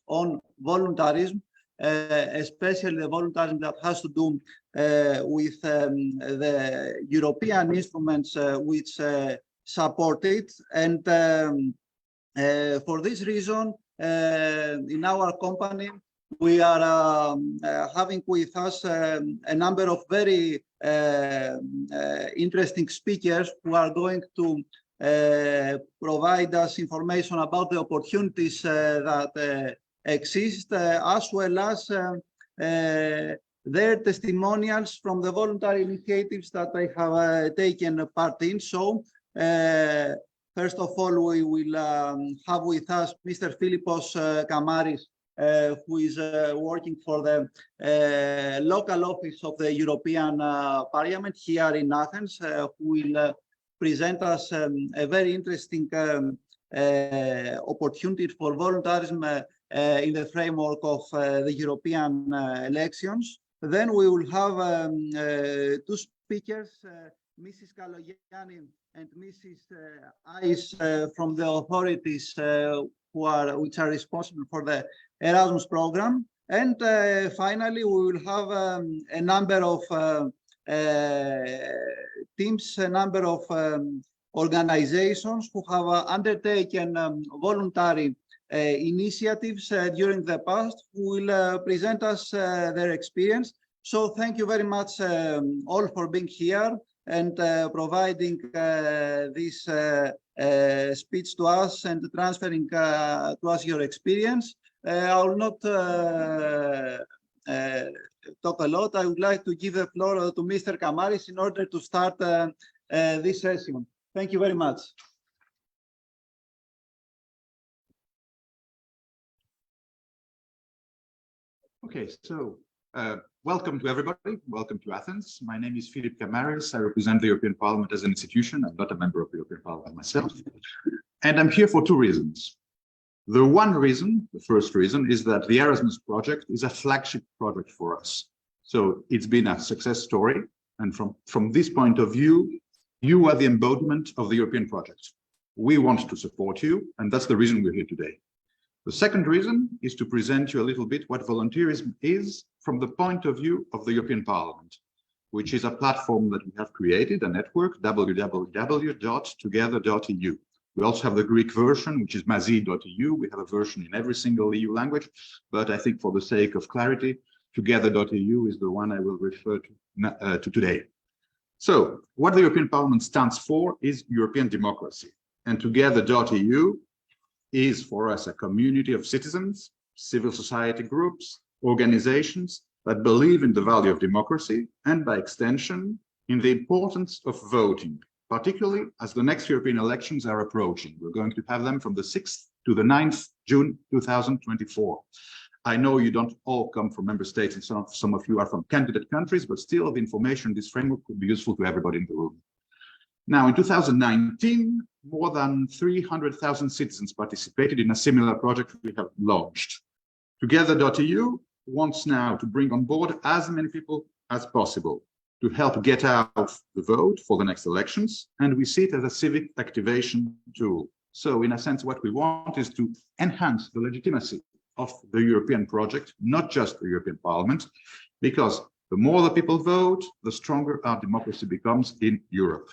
on voluntarism, especially the voluntarism that has to do with the European instruments which support it. And for this reason, in our company, we are having with us a number of very interesting speakers who are going to provide us information about the opportunities that exist, as well as their testimonials from the voluntary initiatives that they have taken part in. So, first of all, we will have with us Mr. Philippos Kamaris, who is working for the local office of the European Parliament here in Athens, who will present us a very interesting opportunity for voluntarism in the framework of the European elections. Then we will have two speakers, Mrs. Kalogianni and Mrs. Ice from the authorities which are responsible for the Erasmus program. And finally, we will have a number of teams, a number of organizations who have undertaken voluntary initiatives during the past, who will present us their experience. So thank you very much all for being here and providing this speech to us and transferring to us your experience. I will not talk a lot. I would like to give the floor to Mr. Kamaris in order to start this session. Thank you very much. Okay, so welcome to everybody. Welcome to Athens. My name is Philippos Kamaris. I represent the European Parliament as an institution. I'm not a member of the European Parliament myself. And I'm here for two reasons. The one reason, the first reason, is that the Erasmus project is a flagship project for us. So it's been a success story. And from this point of view, you are the embodiment of the European project. We want to support you, and that's the reason we're here today. The second reason is to present you a little bit what volunteerism is from the point of view of the European Parliament, which is a platform that we have created, a network, www.together.eu. We also have the Greek version, which is mazi.eu. We have a version in every single EU language, but I think for the sake of clarity, together.eu is the one I will refer to today. So what the European Parliament stands for is European democracy, and together.eu is for us a community of citizens, civil society groups, organizations that believe in the value of democracy and, by extension, in the importance of voting, particularly as the next European elections are approaching. We're going to have them from the 6th to the 9th June 2024. I know you don't all come from member states, and some of you are from candidate countries, but still the information in this framework could be useful to everybody in the room. Now, in 2019, more than 300,000 citizens participated in a similar project we have launched. Together.eu wants now to bring on board as many people as possible to help get out the vote for the next elections, and we see it as a civic activation tool. So in a sense, what we want is to enhance the legitimacy of the European project, not just the European Parliament, because the more the people vote, the stronger our democracy becomes in Europe.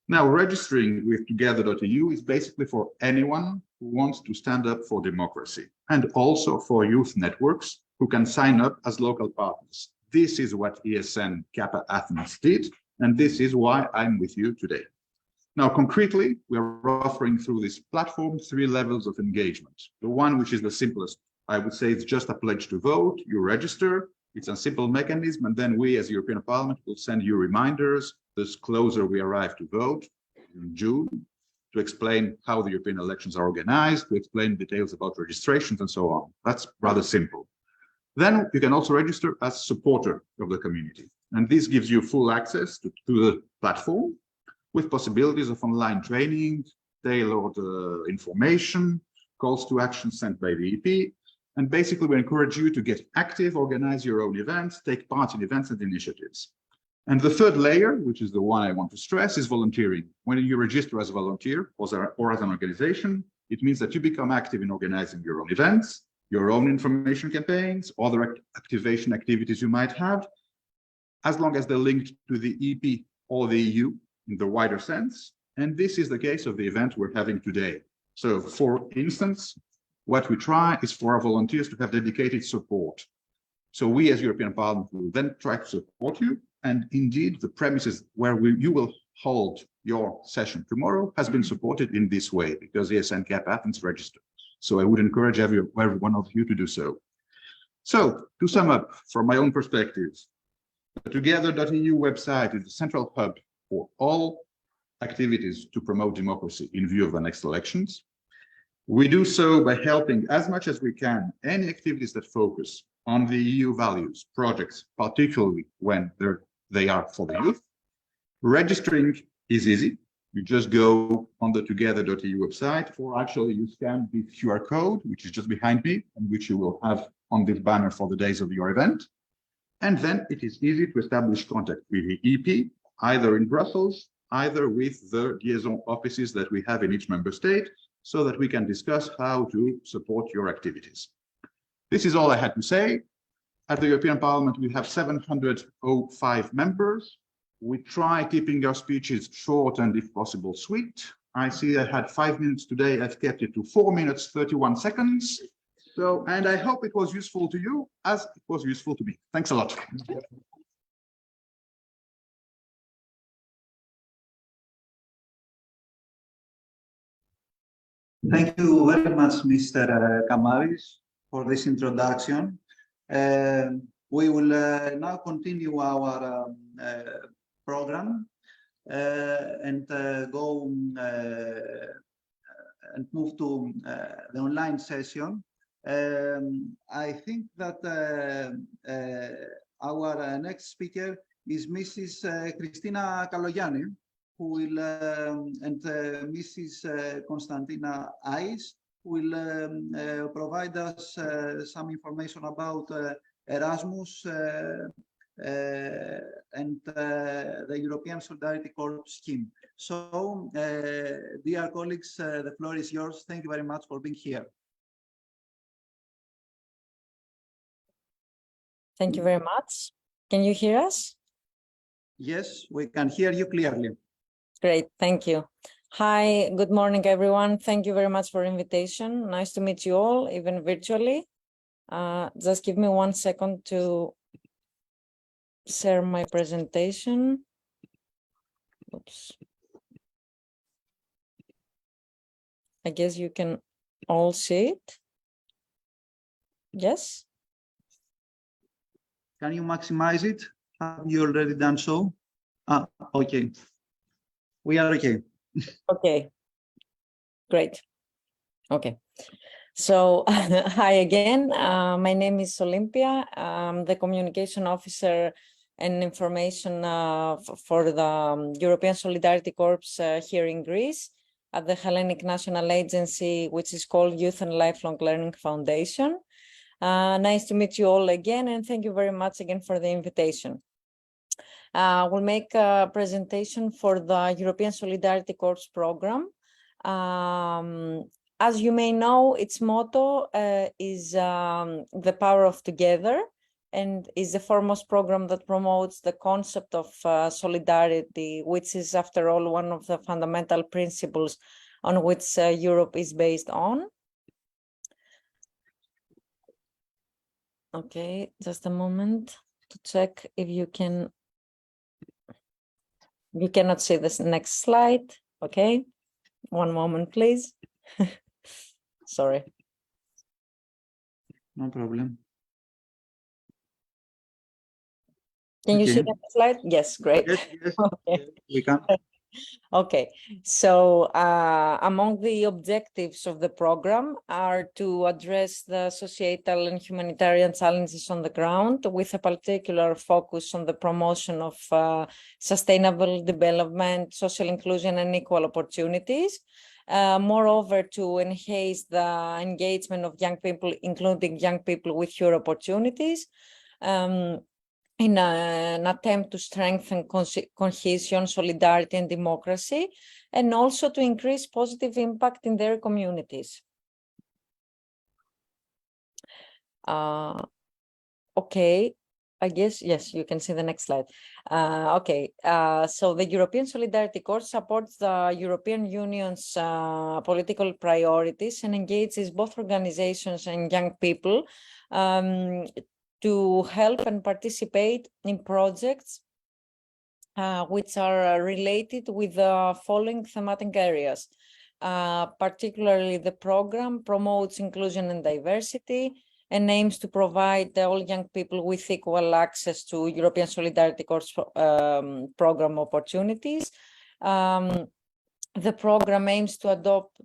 Now, registering with together.eu is basically for anyone who wants to stand up for democracy, and also for youth networks who can sign up as local partners. This is what ESN Kappa Athens did, and this is why I'm with you today. Now, concretely, we are offering through this platform 3 levels of engagement. The one which is the simplest, I would say it's just a pledge to vote. You register, it's a simple mechanism, and then we as European Parliament will send you reminders the closer we arrive to vote in June, to explain how the European elections are organized, to explain details about registrations and so on. That's rather simple. Then you can also register as a supporter of the community. And this gives you full access to the platform with possibilities of online training, tailored information, calls to action sent by the EP. And basically, we encourage you to get active, organize your own events, take part in events and initiatives. And the third layer, which is the one I want to stress, is volunteering. When you register as a volunteer or as an organization, it means that you become active in organizing your own events, your own information campaigns, other activation activities you might have, as long as they're linked to the EP or the EU in the wider sense. And this is the case of the event we're having today. So, for instance, what we try is for our volunteers to have dedicated support. So we as European Parliament will then try to support you. And indeed, the premises where you will hold your session tomorrow has been supported in this way because the SNCAP Athens registered. So I would encourage every one of you to do so. So to sum up, from my own perspective, the Together.eu website is the central hub for all activities to promote democracy in view of the next elections. We do so by helping as much as we can any activities that focus on the EU values, projects, particularly when they are for the youth. Registering is easy. You just go on the Together.eu website, or actually you scan the QR code, which is just behind me, and which you will have on this banner for the days of your event. And then it is easy to establish contact with the EP, either in Brussels, either with the liaison offices that we have in each member state, so that we can discuss how to support your activities. This is all I had to say. At the European Parliament, we have 705 members. We try keeping our speeches short and, if possible, sweet. I see I had 5 minutes today. I've kept it to 4 minutes, 31 seconds. So, and I hope it was useful to you as it was useful to me. Thanks a lot. Thank you very much, Mr. Kamaris, for this introduction. We will now continue our program and go and move to the online session. I think that our next speaker is Mrs. Christina Kalogianni, who will, and Mrs. Konstantina Ais, who will provide us some information about Erasmus and the European Solidarity Corps scheme. So, dear colleagues, the floor is yours. Thank you very much for being here. Thank you very much. Can you hear us? Yes, we can hear you clearly. Great, thank you. Hi, good morning, everyone. Thank you very much for the invitation. Nice to meet you all, even virtually. Just give me 1 second to share my presentation. Oops. I guess you can all see it. Yes? Can you maximize it? Have you already done so? Okay. We are okay. Okay, great. Okay. So, hi again. My name is Olympia. I'm the Communication Officer and Information for the European Solidarity Corps here in Greece at the Hellenic National Agency, which is called Youth and Lifelong Learning Foundation. Nice to meet you all again, and thank you very much again for the invitation. We'll make a presentation for the European Solidarity Corps program. As you may know, its motto is the power of together, and is the foremost program that promotes the concept of solidarity, which is, after all, one of the fundamental principles on which Europe is based on. Okay, just a moment to check if you can. You cannot see this next slide. Okay, 1 moment, please. Sorry. No problem. Can you see that slide? Yes, great. Yes, yes, Okay. we can. Okay, so among the objectives of the program are to address the societal and humanitarian challenges on the ground, with a particular focus on the promotion of sustainable development, social inclusion, and equal opportunities. Moreover, to enhance the engagement of young people, including young people with fewer opportunities, in an attempt to strengthen cohesion, solidarity, and democracy, and also to increase positive impact in their communities. Okay, I guess, yes, you can see the next slide. So the European Solidarity Corps supports the European Union's political priorities and engages both organizations and young people to help and participate in projects which are related with the following thematic areas. Particularly, the program promotes inclusion and diversity and aims to provide all young people with equal access to European Solidarity Corps program opportunities. The program aims to adopt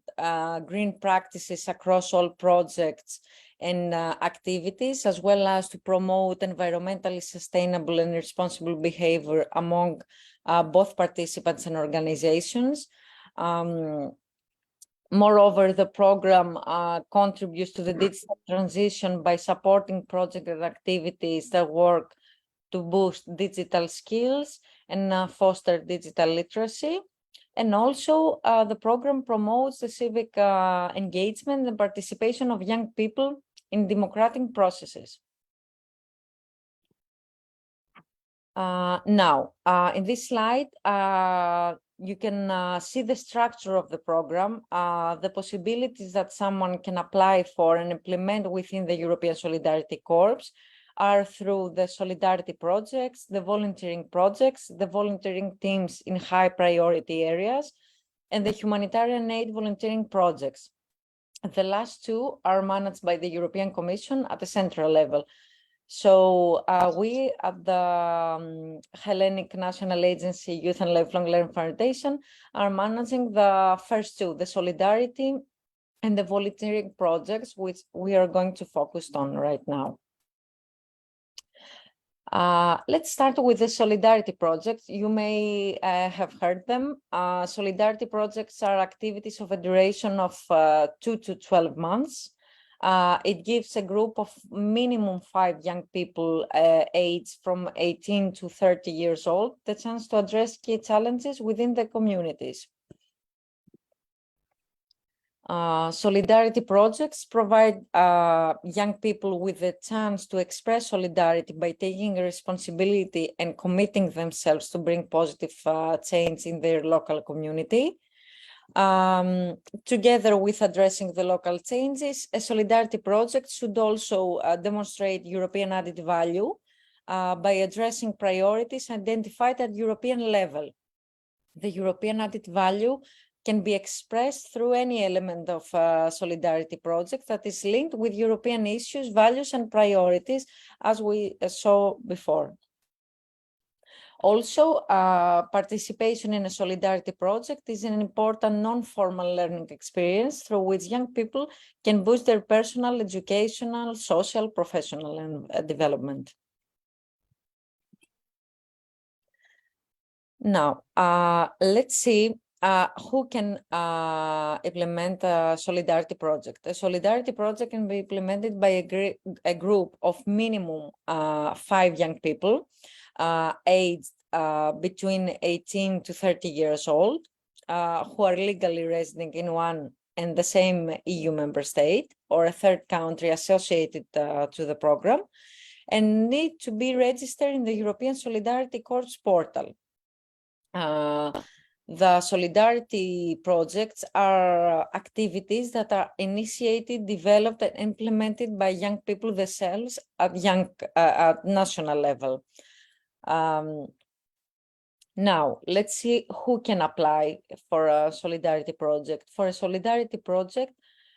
green practices across all projects and activities, as well as to promote environmentally sustainable and responsible behavior among both participants and organizations. Moreover, the program contributes to the digital transition by supporting project and activities that work to boost digital skills and foster digital literacy. And also, the program promotes the civic engagement and participation of young people in democratic processes. Now, in this slide, you can see the structure of the program, the possibilities that someone can apply for and implement within the European Solidarity Corps are through the solidarity projects, the volunteering projects, the volunteering teams in high priority areas, and the humanitarian aid volunteering projects. The last two are managed by the European Commission at the central level. So we at the Hellenic National Agency Youth and Lifelong Learning Foundation are managing the first two, the solidarity and the volunteering projects, which we are going to focus on right now. Let's start with the solidarity projects. You may have heard them. Solidarity projects are activities of a duration of 2 to 12 months. It gives a group of minimum 5 young people aged from 18 to 30 years old the chance to address key challenges within the communities. Solidarity projects provide young people with the chance to express solidarity by taking responsibility and committing themselves to bring positive change in their local community. Together with addressing the local changes, a solidarity project should also demonstrate European added value by addressing priorities identified at European level. The European added value can be expressed through any element of solidarity project that is linked with European issues, values, and priorities, as we saw before. Also, participation in a solidarity project is an important non-formal learning experience through which young people can boost their personal, educational, social, professional, and development. Now, let's see who can implement a solidarity project. A solidarity project can be implemented by a group of minimum 5 young people aged between 18 to 30 years old who are legally residing in one and the same EU member state or a third country associated to the program and need to be registered in the European Solidarity Corps portal. The solidarity projects are activities that are initiated, developed, and implemented by young people themselves at national level. Now, let's see who can apply for a solidarity project. For a solidarity project,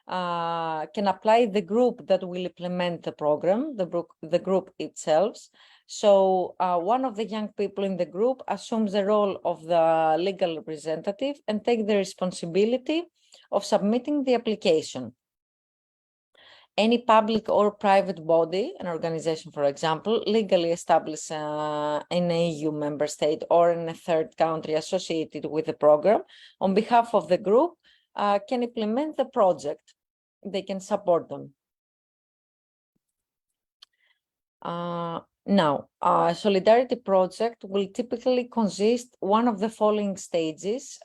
can apply the group that will implement the program, the group itself. So one of the young people in the group assumes the role of the legal representative and takes the responsibility of submitting the application. Any public or private body, an organization, for example, legally established in an EU member state or in a third country associated with the program, on behalf of the group, can implement the project. They can support them. Now, a solidarity project will typically consist one of the following stages.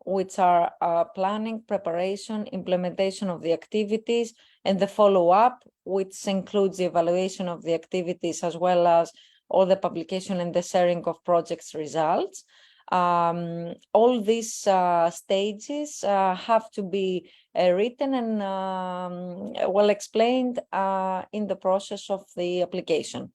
which are planning, preparation, implementation of the activities, and the follow-up, which includes the evaluation of the activities as well as all the publication and the sharing of projects results. All these stages have to be written and well explained in the process of the application.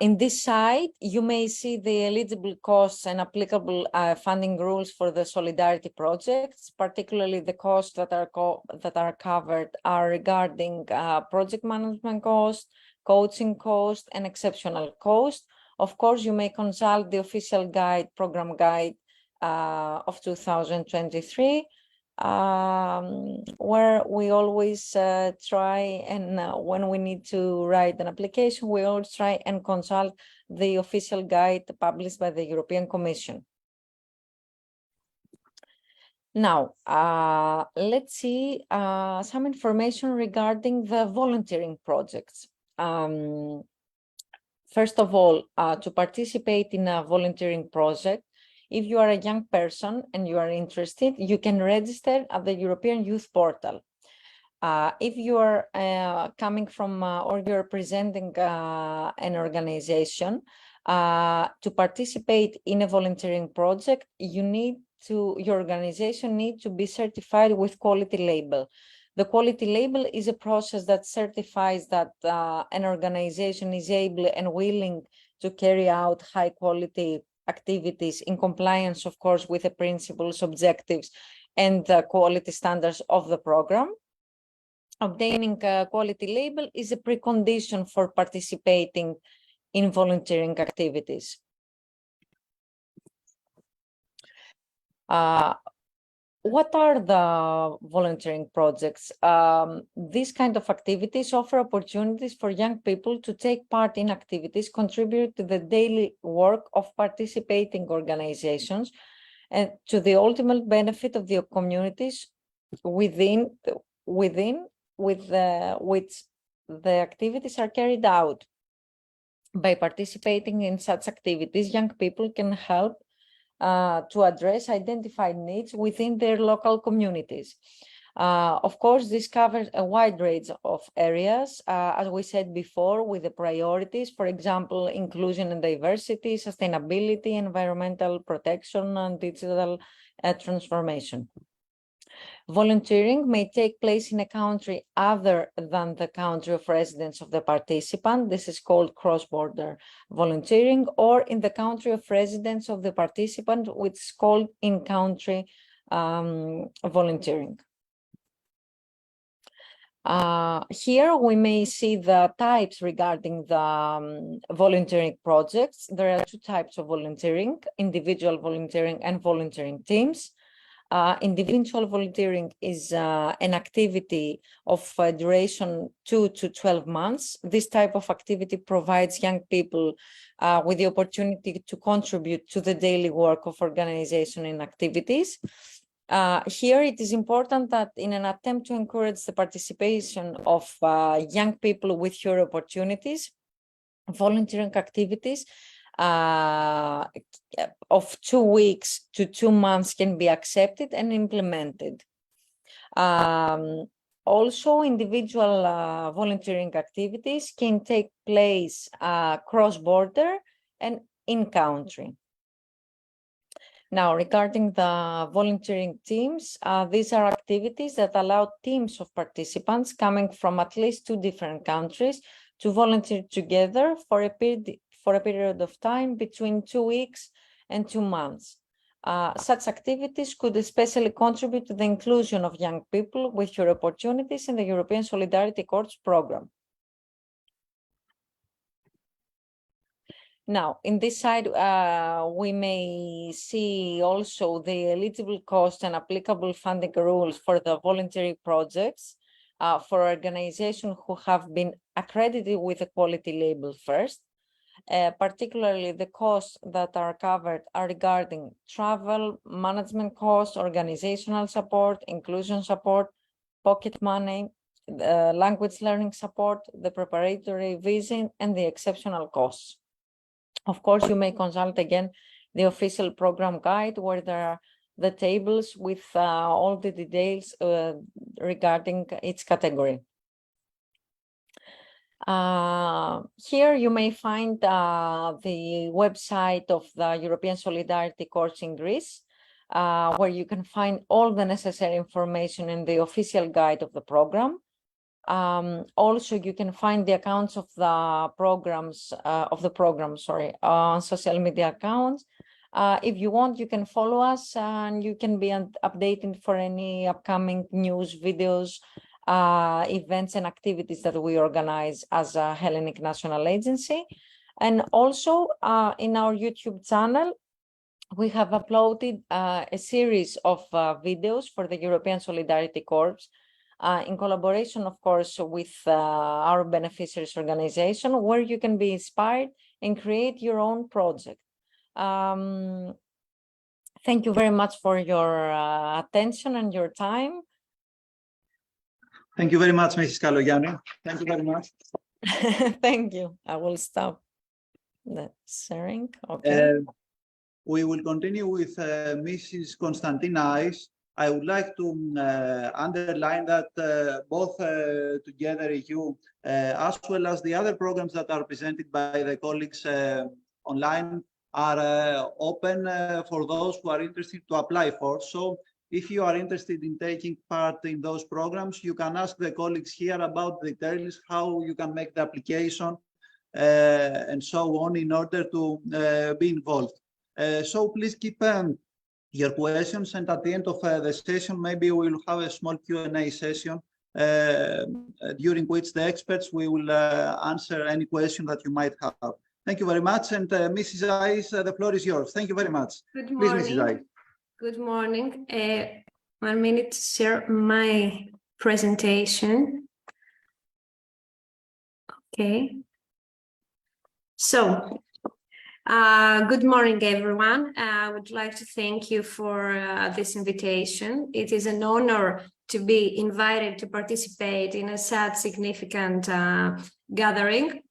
In this slide, you may see the eligible costs and applicable funding rules for the solidarity projects, particularly the costs that are covered are regarding project management cost, coaching cost, and exceptional cost. Of course, you may consult the official guide, program guide of 2023, where we always try and when we need to write an application, we always try and consult the official guide published by the European Commission. Now, let's see some information regarding the volunteering projects. First of all, to participate in a volunteering project, if you are a young person and you are interested, you can register at the European Youth Portal. If you are coming from or you're presenting an organization, to participate in a volunteering project, your organization needs to be certified with quality label. The quality label is a process that certifies that an organization is able and willing to carry out high quality activities in compliance, of course, with the principles, objectives, and the quality standards of the program. Obtaining a quality label is a precondition for participating in volunteering activities. What are the volunteering projects? These kind of activities offer opportunities for young people to take part in activities, contribute to the daily work of participating organizations, and to the ultimate benefit of the communities within which the activities are carried out. By participating in such activities, young people can help to address identified needs within their local communities. Of course, this covers a wide range of areas, as we said before, with the priorities, for example, inclusion and diversity, sustainability, environmental protection, and digital transformation. Volunteering may take place in a country other than the country of residence of the participant. This is called cross-border volunteering, or in the country of residence of the participant, which is called in-country volunteering. Here we may see the types regarding the volunteering projects. There are two types of volunteering: individual volunteering and volunteering teams. Individual volunteering is an activity of duration 2 to 12 months. This type of activity provides young people with the opportunity to contribute to the daily work of organization and activities. Here it is important that in an attempt to encourage the participation of young people with fewer opportunities, volunteering activities of 2 weeks to 2 months can be accepted and implemented. Also, individual volunteering activities can take place cross-border and in-country. Now, regarding the volunteering teams, these are activities that allow teams of participants coming from at least 2 different countries to volunteer together for a period of time between 2 weeks and 2 months. Such activities could especially contribute to the inclusion of young people with fewer opportunities in the European Solidarity Corps program. Now, in this side, we may see also the eligible cost and applicable funding rules for the voluntary projects for organizations who have been accredited with a quality label first. Particularly the costs that are covered are regarding travel, management costs, organizational support, inclusion support, pocket money, language learning support, the preparatory visa, and the exceptional costs. Of course, you may consult again the official program guide, where there are the tables with all the details regarding each category. Here you may find the website of the European Solidarity Corps in Greece, where you can find all the necessary information in the official guide of the program. Also, you can find the accounts of the programs, on social media accounts. If you want, you can follow us and you can be updated for any upcoming news, videos, events and activities that we organize as a Hellenic National Agency. And also in our YouTube channel, we have uploaded a series of videos for the European Solidarity Corps, in collaboration, of course, with our beneficiaries organization, where you can be inspired and create your own project. Thank you very much for your attention and your time. Thank you very much, Mrs. Kalogianni. Thank you very much. Thank you. I will stop the sharing. Okay. We will continue with Mrs. Konstantina. I would like to underline that both Together EU, as well as the other programs that are presented by the colleagues online, are open for those who are interested to apply for. So if you are interested in taking part in those programs, you can ask the colleagues here about the details, how you can make the application, and so on, in order to be involved. So please keep your questions, and at the end of the session, maybe we will have a small Q&A session during which the experts will answer any question that you might have. Thank you very much, and Mrs. Ais, the floor is yours. Thank you very much. Good morning. Please, Mrs. Ais. Good morning. 1 minute to share my presentation. Okay. So, good morning, everyone. I would like to thank you for this invitation. It is an honor to be invited to participate in a such significant gathering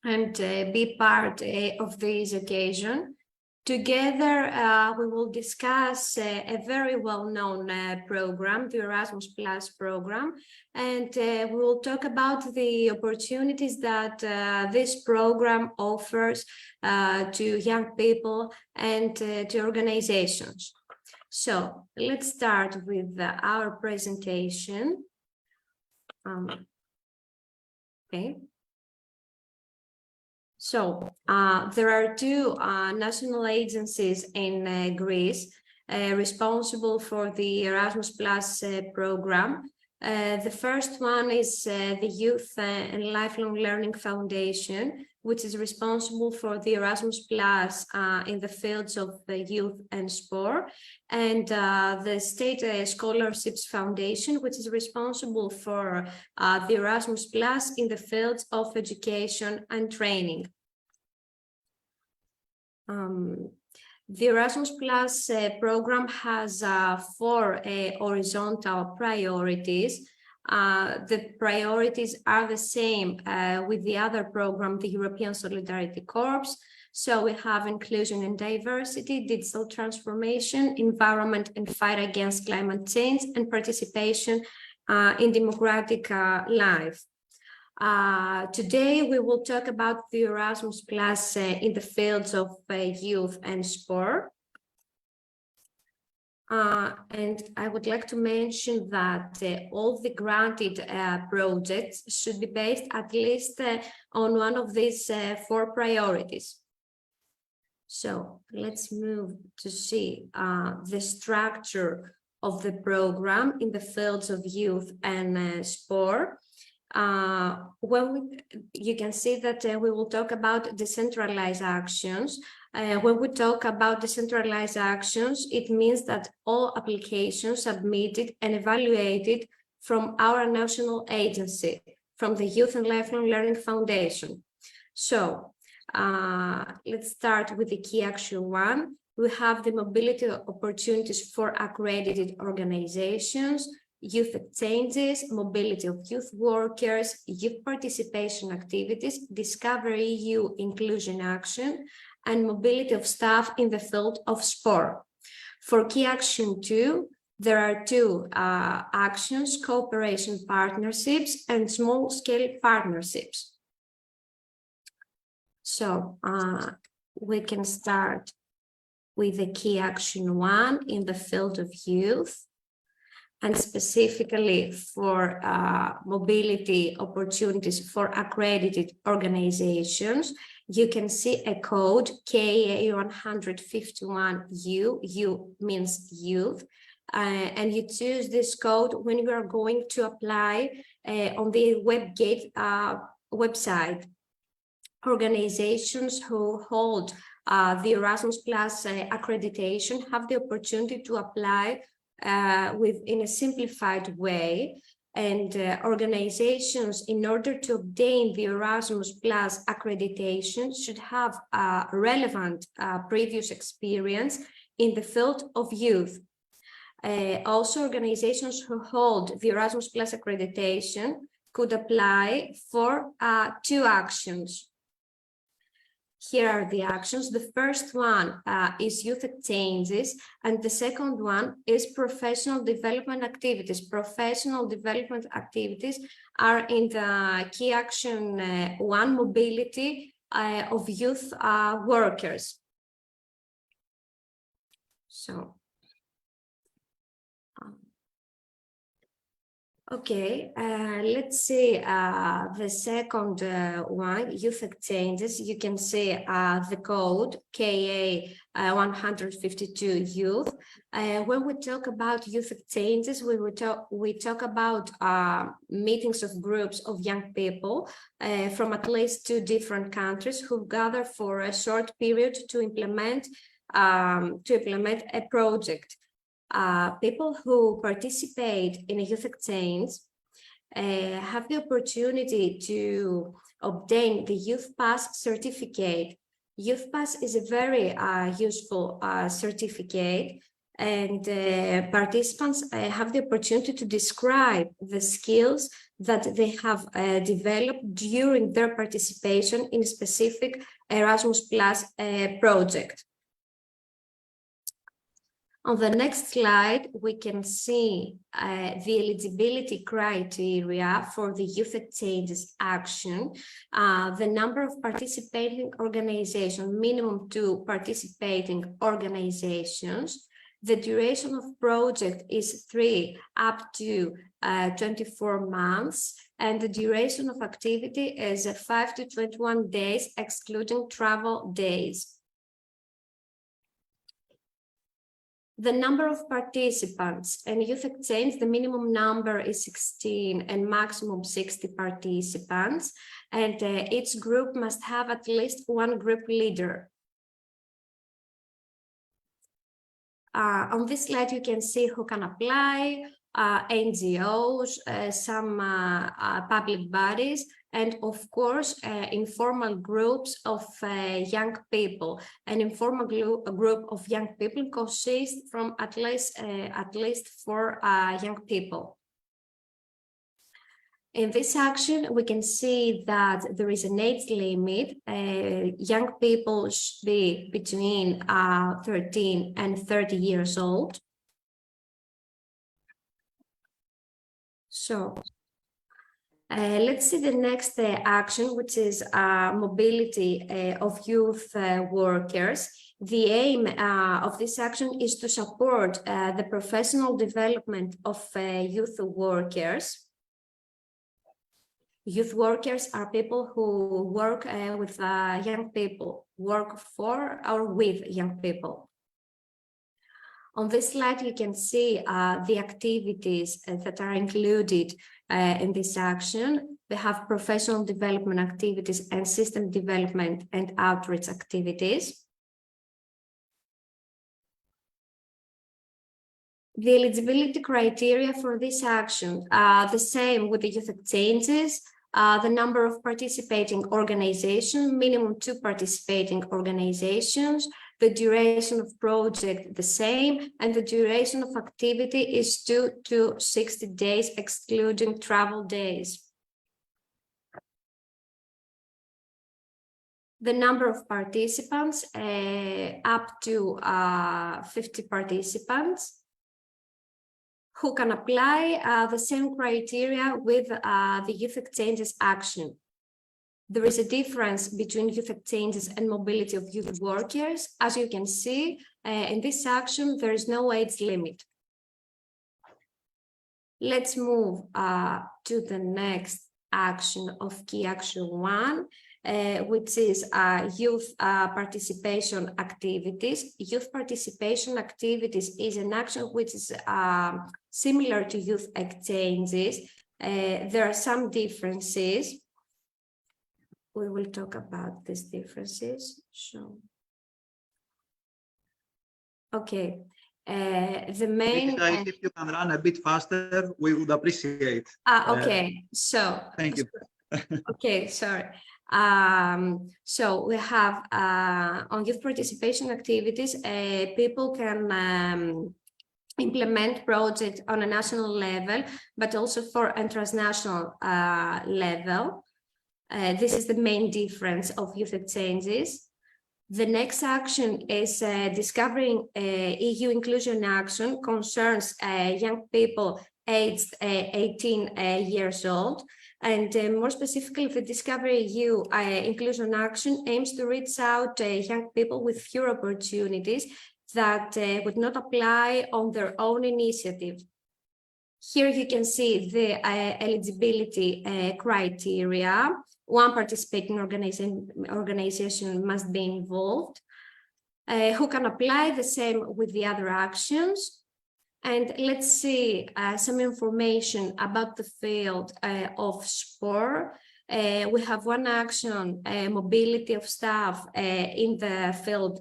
and be part of this occasion. Together, we will discuss a very well-known program, the Erasmus Plus program, and we will talk about the opportunities that this program offers to young people and to organizations. So let's start with our presentation. Okay. So there are two national agencies in Greece responsible for the Erasmus Plus program. The first one is the Youth and Lifelong Learning Foundation, which is responsible for the Erasmus Plus in the fields of youth and sport, and the State Scholarships Foundation, which is responsible for the Erasmus Plus in the fields of education and training. The Erasmus Plus program has 4 horizontal priorities. The priorities are the same with the other program, the European Solidarity Corps. So we have inclusion and diversity, digital transformation, environment and fight against climate change, and participation in democratic life. Today, we will talk about the Erasmus Plus in the fields of youth and sport. And I would like to mention that all the granted projects should be based at least on one of these 4 priorities. So let's move to see the structure of the program in the fields of youth and sport. You can see that we will talk about decentralized actions. When we talk about decentralized actions, it means that all applications submitted and evaluated from our national agency, from the Youth and Lifelong Learning Foundation. So let's start with the key action 1. We have the mobility opportunities for accredited organizations, youth exchanges, mobility of youth workers, youth participation activities, Discover EU inclusion action, and mobility of staff in the field of sport. For key action 2, there are 2 actions: cooperation partnerships and small-scale partnerships. So we can start with the key action 1 in the field of youth, and specifically for mobility opportunities for accredited organizations. You can see a code KA151U, U means youth, and you choose this code when you are going to apply on the WebGate website. Organizations who hold the Erasmus Plus accreditation have the opportunity to apply in a simplified way, and organizations, in order to obtain the Erasmus Plus accreditation, should have relevant previous experience in the field of youth. Also, organizations who hold the Erasmus Plus accreditation could apply for 2 actions. Here are the actions. The first one is youth exchanges, and the second one is professional development activities. Professional development activities are in the key action 1, mobility of youth workers. So, okay, let's see the second one, youth exchanges. You can see the code KA152 youth. When we talk about youth exchanges, we talk about meetings of groups of young people from at least 2 different countries who gather for a short period to implement a project. People who participate in a youth exchange have the opportunity to obtain the Youth Pass certificate. Youth Pass is a very useful certificate, and participants have the opportunity to describe the skills that they have developed during their participation in a specific Erasmus Plus project. On the next slide, we can see the eligibility criteria for the youth exchanges action. The number of participating organizations, minimum 2 participating organizations. The duration of project is 3 up to 24 months, and the duration of activity is 5 to 21 days, excluding travel days. The number of participants in youth exchange, the minimum number is 16 and maximum 60 participants, and each group must have at least 1 group leader. On this slide, you can see who can apply, NGOs, some public bodies, and of course, informal groups of young people. An informal group of young people consists from at least 4 young people. In this action, we can see that there is an age limit. Young people should be between 13 and 30 years old. So, let's see the next action, which is mobility of youth workers. The aim of this action is to support the professional development of youth workers. Youth workers are people who work with young people, work for or with young people. On this slide, you can see the activities that are included in this action. They have professional development activities and system development and outreach activities. The eligibility criteria for this action are the same with the youth exchanges. The number of participating organizations, minimum 2 participating organizations, The duration of project the same, and the duration of activity is 2 to 60 days, excluding travel days. The number of participants, up to 50 participants, who can apply the same criteria with the youth exchanges action. There is a difference between youth exchanges and mobility of youth workers. As you can see, in this action, there is no age limit. Let's move to the next action of key action 1, which is youth participation activities. Youth participation activities is an action which is similar to youth exchanges. There are some differences. We will talk about these differences. So, okay. The main. If you can run a bit faster, we would appreciate. Okay. So. Thank you. Okay, sorry. So we have on youth participation activities, people can implement projects on a national level, but also for a transnational level. This is the main difference of youth exchanges. The next action is discovering EU inclusion action, concerns young people aged 18 years old. And more specifically, the Discovery EU inclusion action aims to reach out young people with fewer opportunities that would not apply on their own initiative. Here you can see the eligibility criteria. One participating organization must be involved, who can apply the same with the other actions. And let's see some information about the field of sport. We have one action, mobility of staff in the field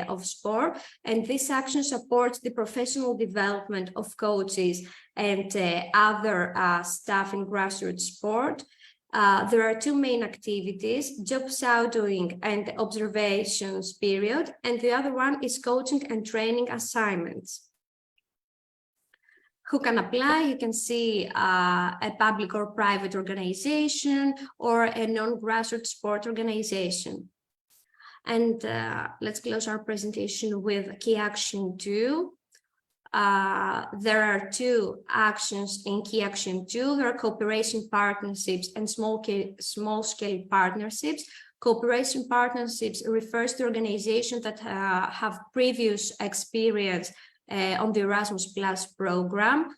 of sport. And this action supports the professional development of coaches and other staff in grassroots sport. There are two main activities, job shadowing and observations period. And the other one is coaching and training assignments. Who can apply? You can see a public or private organization or a non-grassroots sport organization. And let's close our presentation with key action 2. There are two actions in key action 2. There are cooperation partnerships and small-scale partnerships. Cooperation partnerships refers to organizations that have previous experience on the Erasmus Plus program,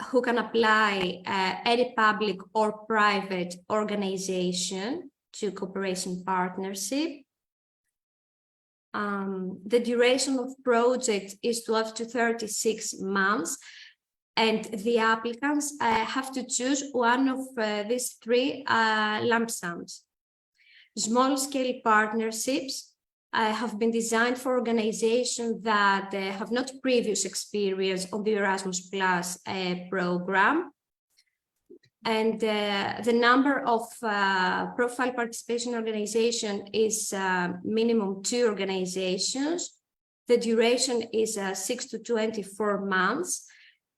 who can apply any public or private organization to cooperation partnership. The duration of project is 12 to 36 months, and the applicants have to choose one of these 3 lump sums. Small-scale partnerships have been designed for organizations that have not previous experience on the Erasmus Plus program. And the number of profile participation organization is minimum 2 organizations. The duration is 6 to 24 months.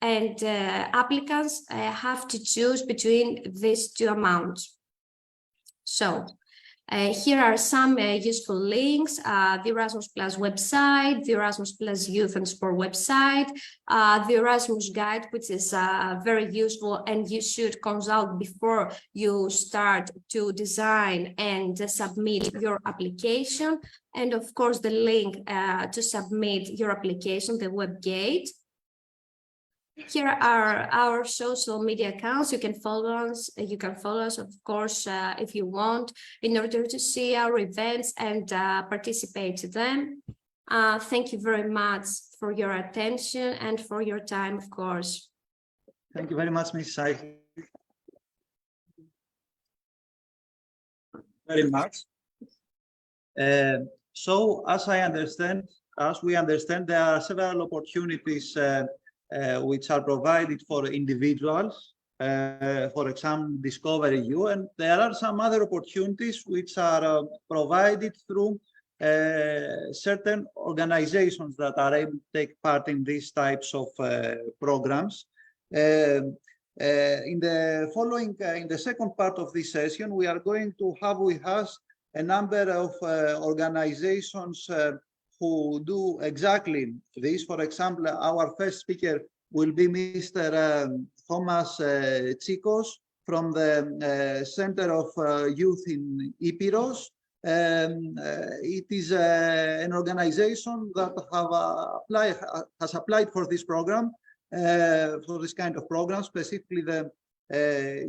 And applicants have to choose between these 2 amounts. So, here are some useful links, the Erasmus Plus website, the Erasmus Plus Youth and Sport website, the Erasmus Guide, which is very useful and you should consult before you start to design and submit your application. And of course, the link to submit your application, the web gate. Here are our social media accounts. You can follow us. You can follow us, of course, if you want, in order to see our events and participate to them. Thank you very much for your attention and for your time, of course. Thank you very much, Ms. Saiki. Very much. So, as we understand, there are several opportunities which are provided for individuals, for example, Discovery EU, and there are some other opportunities which are provided through certain organizations that are able to take part in these types of programs. In the second part of this session, we are going to have with us a number of organizations who do exactly this. For example, our first speaker will be Mr. Thomas Tsikos from the Center of Youth in Epirus. It is an organization that has applied for this program, for this kind of program, specifically the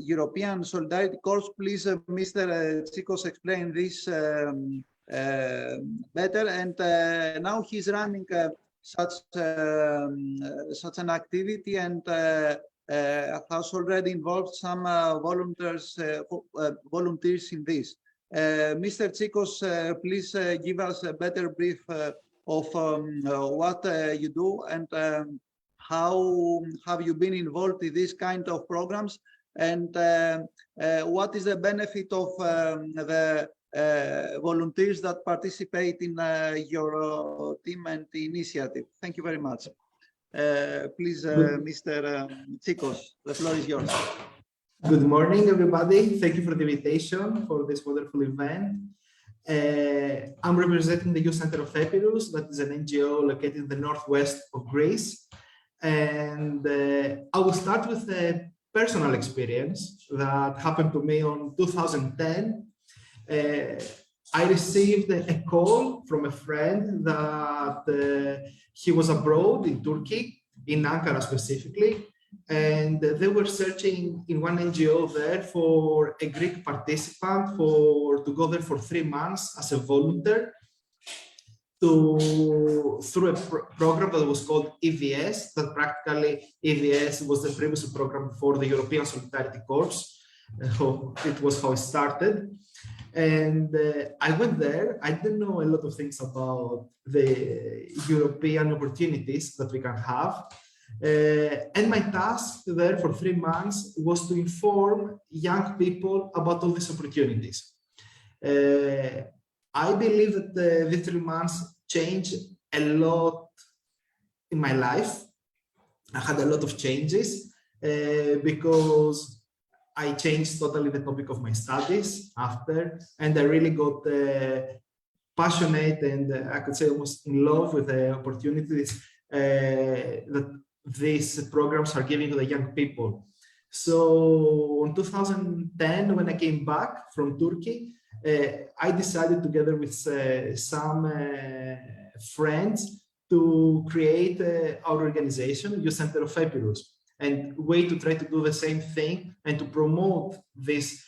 European Solidarity Corps. Please, Mr. Tsikos, explain this better. And now he's running such an activity and has already involved some volunteers in this. Mr. Tsikos, please give us a better brief of what you do and how have you been involved in this kind of programs, and what is the benefit of the volunteers that participate in your team and initiative. Thank you very much. Please, Mr. Tsikos, the floor is yours. Good morning, everybody. Thank you for the invitation for this wonderful event. I'm representing the Youth Center of Epirus, that is an NGO located in the northwest of Greece. And I will start with a personal experience that happened to me in 2010. I received a call from a friend that he was abroad in Turkey, in Ankara specifically, and they were searching in one NGO there for a Greek participant to go there for 3 months as a volunteer through a program that was called EVS. That practically EVS was the previous program for the European Solidarity Corps. It was how it started. And I went there. I didn't know a lot of things about the European opportunities that we can have. And my task there for 3 months was to inform young people about all these opportunities. I believe that these 3 months changed a lot in my life. I had a lot of changes because I changed totally the topic of my studies after, and I really got passionate and I could say almost in love with the opportunities that these programs are giving to the young people. So in 2010, when I came back from Turkey, I decided together with some friends to create our organization, Youth Center of Epirus, and way to try to do the same thing and to promote these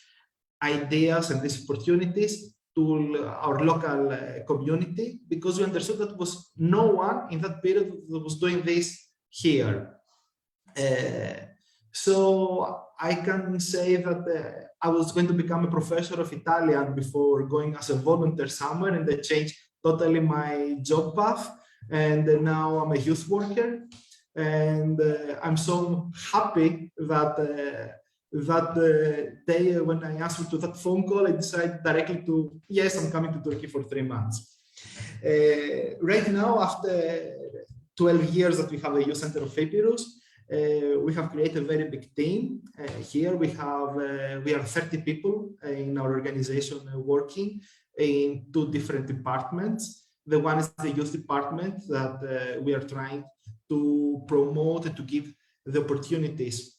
ideas and these opportunities to our local community, because we understood that was no one in that period that was doing this here. So I can say that I was going to become a professor of Italian before going as a volunteer somewhere, and I changed totally my job path, and now I'm a youth worker. And I'm so happy that that day when I answered to that phone call, I decided directly to, yes, I'm coming to Turkey for 3 months. Right now, after 12 years that we have a Youth Center of Epirus, we have created a very big team. Here we are 30 people in our organization working in 2 different departments. The one is the youth department that we are trying to promote and to give the opportunities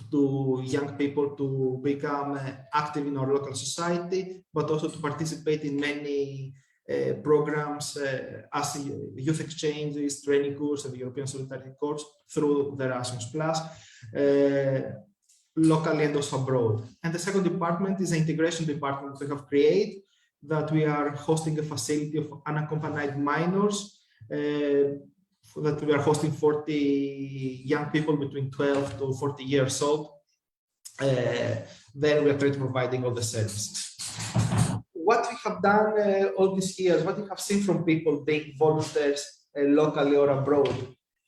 to young people to become active in our local society, but also to participate in many programs as youth exchanges, training course, and the European Solidarity Corps through the Erasmus Plus, locally and also abroad. And the second department is the integration department we have created, that we are hosting a facility of unaccompanied minors, that we are hosting 40 young people between 12 to 40 years old. Then we are trying to providing all the services. What we have done all these years, what we have seen from people being volunteers locally or abroad,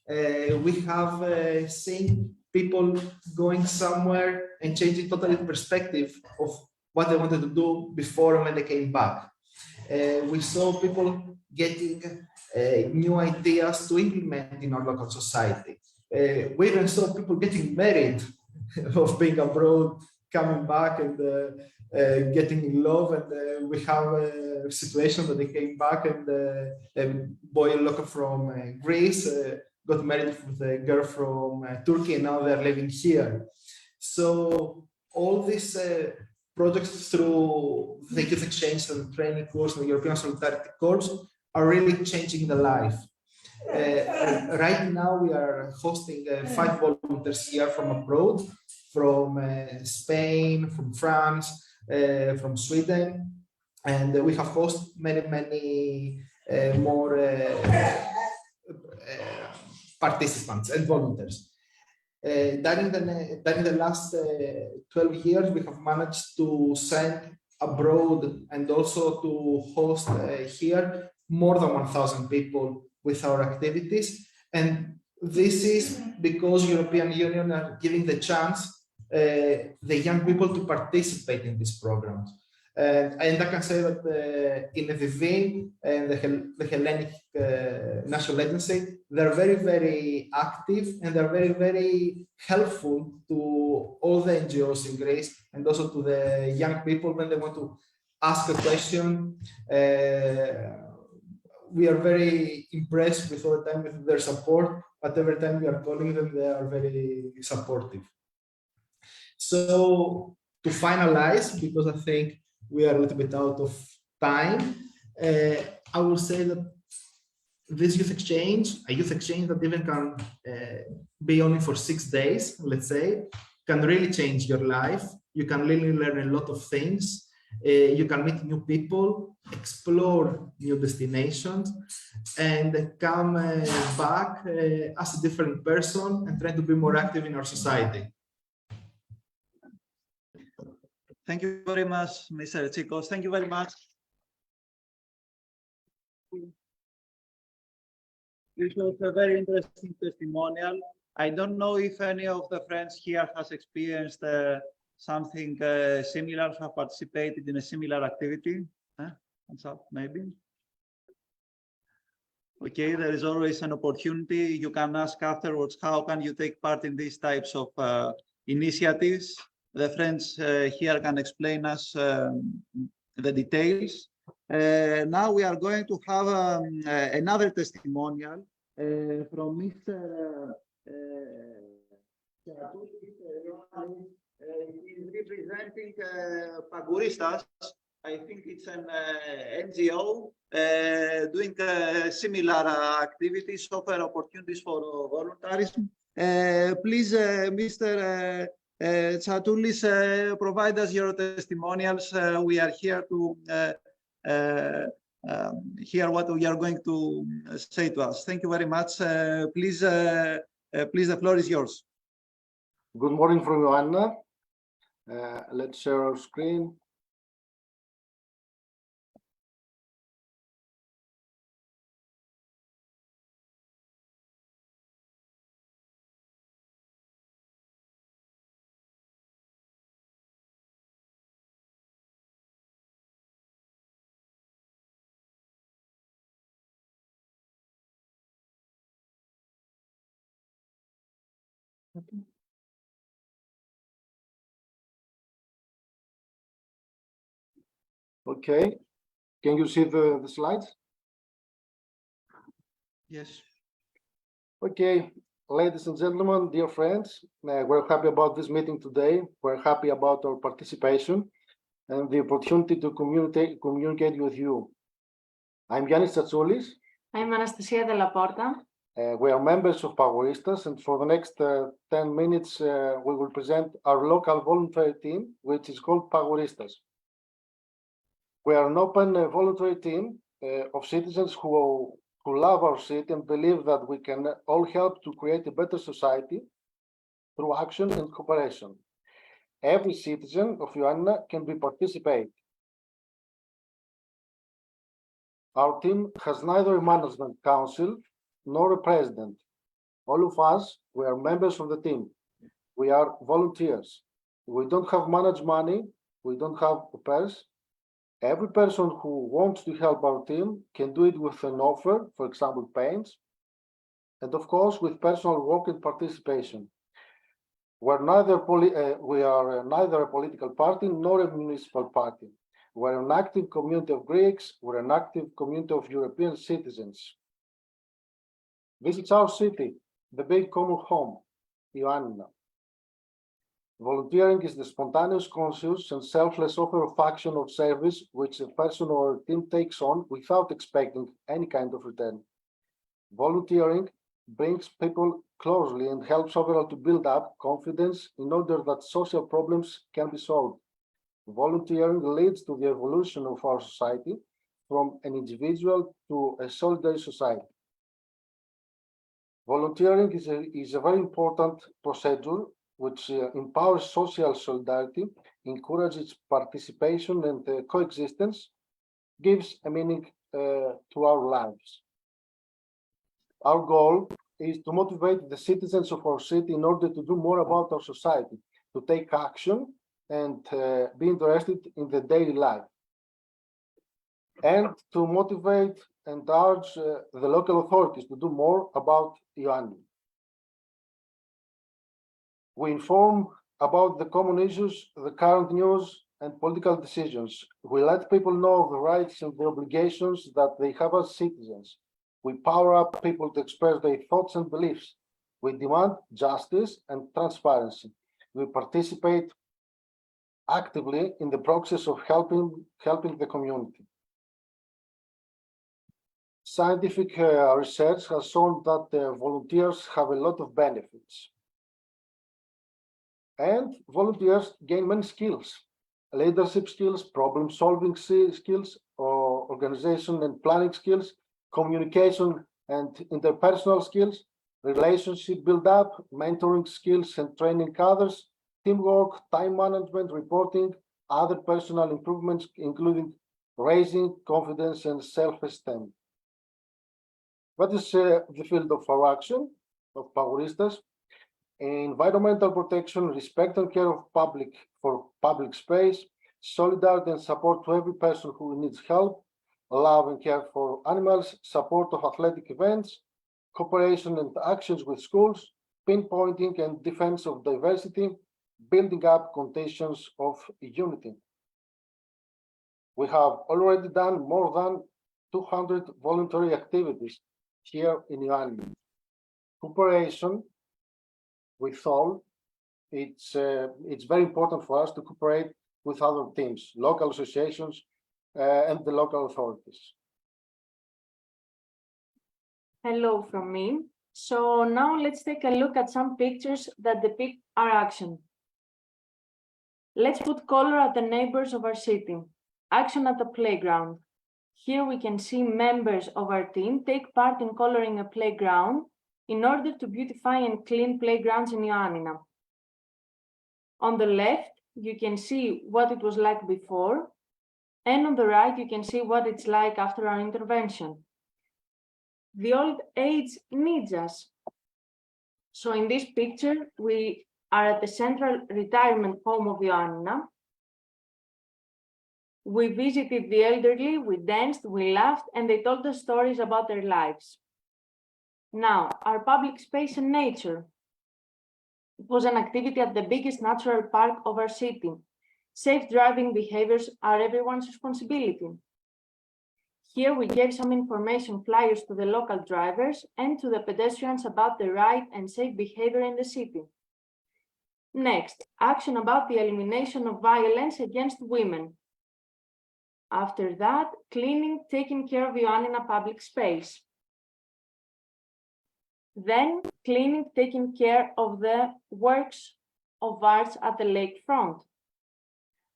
we have seen people going somewhere and changing totally the perspective of what they wanted to do before and when they came back. We saw people getting new ideas to implement in our local society. We even saw people getting married of being abroad, coming back and getting in love. And we have a situation that they came back and a boy local from Greece got married with a girl from Turkey, and now they're living here. So all these projects through the youth exchange and training course and the European Solidarity course are really changing the life. Right now we are hosting 5 volunteers here from abroad, from Spain, from France, from Sweden, and we have hosted many more participants and volunteers. During the last 12 years, we have managed to send abroad and also to host here more than 1,000 people with our activities. And this is because European Union are giving the chance the young people to participate in these programs. And I can say that in the VV and the Hellenic National Agency, they're very active, and they're very helpful to all the NGOs in Greece, and also to the young people when they want to ask a question. We are very impressed with all the time with their support, but every time we are calling them, they are very supportive. So to finalize, because I think we are a little bit out of time, I will say that this youth exchange, a youth exchange that even can be only for 6 days, let's say, can really change your life. You can really learn a lot of things. You can meet new people, explore new destinations, and come back as a different person and try to be more active in our society. Thank you very much, Mr. Tsikos. Thank you very much. This was a very interesting testimonial. I don't know if any of the friends here has experienced something similar, have participated in a similar activity. What's up, maybe? Okay, there is always an opportunity. You can ask afterwards, how can you take part in these types of initiatives? The friends here can explain us the details. Now we are going to have another testimonial from Mr. He's representing Pagouristas. I think it's an NGO doing similar activities, offer opportunities for voluntarism. Please, Mr. Tsatoulis, provide us your testimonials. We are here to hear what you are going to say to us. Thank you very much. Please, the floor is yours. Good morning from Ioanna. Let's share our screen. Okay, can you see the slides? Yes. Okay, ladies and gentlemen, dear friends, we're happy about this meeting today. We're happy about our participation and the opportunity to communicate with you. I'm Yannis Tsatoulis. I'm Anastasia de la Porta. We are members of Pagouristas, and for the next 10 minutes, we will present our local voluntary team, which is called Pagouristas. We are an open voluntary team of citizens who love our city and believe that we can all help to create a better society through action and cooperation. Every citizen of Ioanna can participate. Our team has neither a management council nor a president. All of us, we are members of the team. We are volunteers. We don't have managed money. We don't have a purse. Every person who wants to help our team can do it with an offer, for example, paints, and of course with personal work and participation. We are neither a political party nor a municipal party. We're an active community of Greeks, we're an active community of European citizens. This is our city, the big common home, Ioannina. Volunteering is the spontaneous, conscious, and selfless offer of action or service which a person or a team takes on without expecting any kind of return. Volunteering brings people closely and helps overall to build up confidence in order that social problems can be solved. Volunteering leads to the evolution of our society from an individual to a solidary society. Volunteering is a very important procedure which empowers social solidarity, encourages participation and coexistence, gives a meaning to our lives. Our goal is to motivate the citizens of our city in order to do more about our society, to take action and be interested in the daily life, and to motivate and urge the local authorities to do more about Ioannina. We inform about the common issues, the current news, and political decisions. We let people know of the rights and the obligations that they have as citizens. We power up people to express their thoughts and beliefs. We demand justice and transparency. We participate actively in the process of helping the community. Scientific research has shown that volunteers have a lot of benefits. And volunteers gain many skills: leadership skills, problem-solving skills, or organization and planning skills, communication and interpersonal skills, relationship build-up, mentoring skills and training others, teamwork, time management, reporting, other personal improvements, including raising confidence and self-esteem. What is the field of our action, of Pagouristas? Environmental protection, respect and care of public space, solidarity and support to every person who needs help, love and care for animals, support of athletic events, cooperation and actions with schools, pinpointing and defense of diversity, building up conditions of unity. We have already done more than 200 voluntary activities here in Ioannina. Cooperation with all, it's very important for us to cooperate with other teams, local associations, and the local authorities. Hello from me. So now let's take a look at some pictures that depict our action. Let's put color at the neighbors of our city. Action at the playground. Here we can see members of our team take part in coloring a playground in order to beautify and clean playgrounds in Ioannina. On the left, you can see what it was like before, and on the right, you can see what it's like after our intervention. The old age needs us. So in this picture, we are at the central retirement home of Ioannina. We visited the elderly, we danced, we laughed, and they told us stories about their lives. Now, our public space and nature. It was an activity at the biggest natural park of our city. Safe driving behaviors are everyone's responsibility. Here we gave some information flyers to the local drivers and to the pedestrians about the right and safe behavior in the city. Next, action about the elimination of violence against women. After that, cleaning, taking care of Ioannina public space. Then, cleaning, taking care of the works of arts at the lakefront.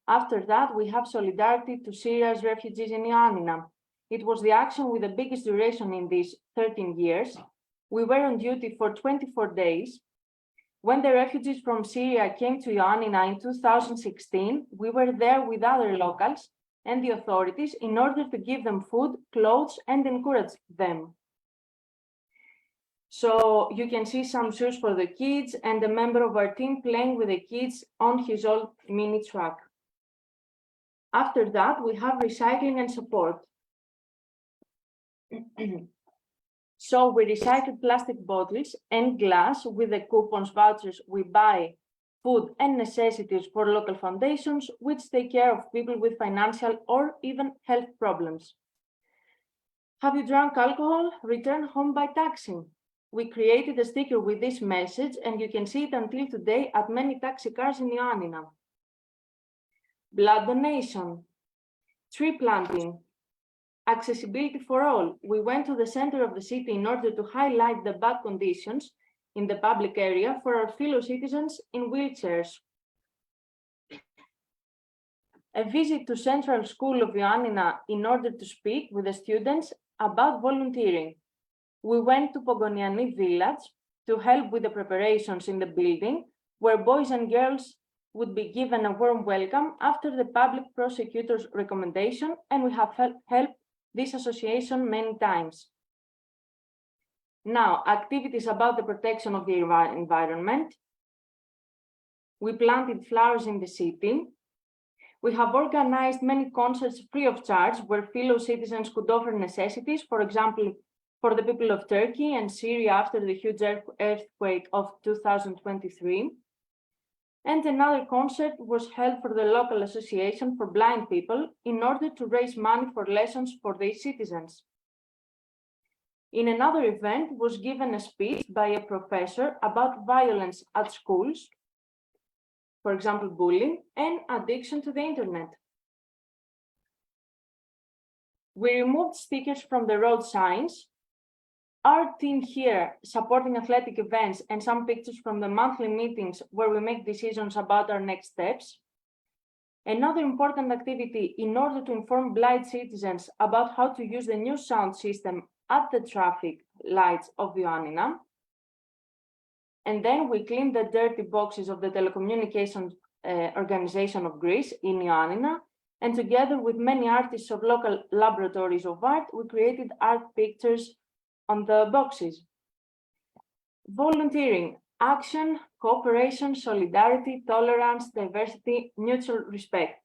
After that, we have solidarity to Syria's refugees in Ioannina. It was the action with the biggest duration in these 13 years. We were on duty for 24 days. When the refugees from Syria came to Ioannina in 2016, we were there with other locals and the authorities in order to give them food, clothes, and encourage them. So you can see some shoes for the kids and a member of our team playing with the kids on his old mini truck. After that, we have recycling and support. So we recycle plastic bottles and glass with the coupons, vouchers we buy food and necessities for local foundations, which take care of people with financial or even health problems. Have you drunk alcohol? Return home by taxi. We created a sticker with this message, and you can see it until today at many taxi cars in Ioannina. Blood donation, tree planting, accessibility for all. We went to the center of the city in order to highlight the bad conditions in the public area for our fellow citizens in wheelchairs. A visit to Central School of Ioannina in order to speak with the students about volunteering. We went to Pogoniani village to help with the preparations in the building, where boys and girls would be given a warm welcome after the public prosecutor's recommendation, and we have helped this association many times. Now, activities about the protection of the environment. We planted flowers in the city. We have organized many concerts free of charge where fellow citizens could offer necessities, for example, for the people of Turkey and Syria after the huge earthquake of 2023. And another concert was held for the local association for blind people in order to raise money for lessons for their citizens. In another event was given a speech by a professor about violence at schools, for example, bullying and addiction to the internet. We removed stickers from the road signs. Our team here supporting athletic events and some pictures from the monthly meetings where we make decisions about our next steps. Another important activity in order to inform blind citizens about how to use the new sound system at the traffic lights of Ioannina. And then we cleaned the dirty boxes of the telecommunications organization of Greece in Ioannina. And together with many artists of local laboratories of art, we created art pictures on the boxes. Volunteering, action, cooperation, solidarity, tolerance, diversity, mutual respect.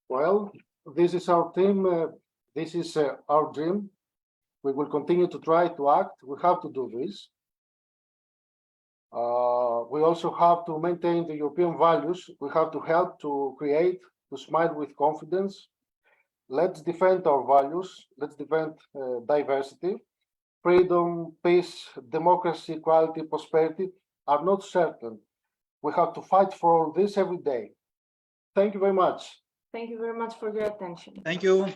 Well, this is our team. This is our dream. We will continue to try to act. We have to do this. We also have to maintain the European values. We have to help to create, to smile with confidence. Let's defend our values. Let's defend diversity. Freedom, peace, democracy, equality, prosperity are not certain. We have to fight for all this every day. Thank you very much. Thank you very much for your attention. Thank you.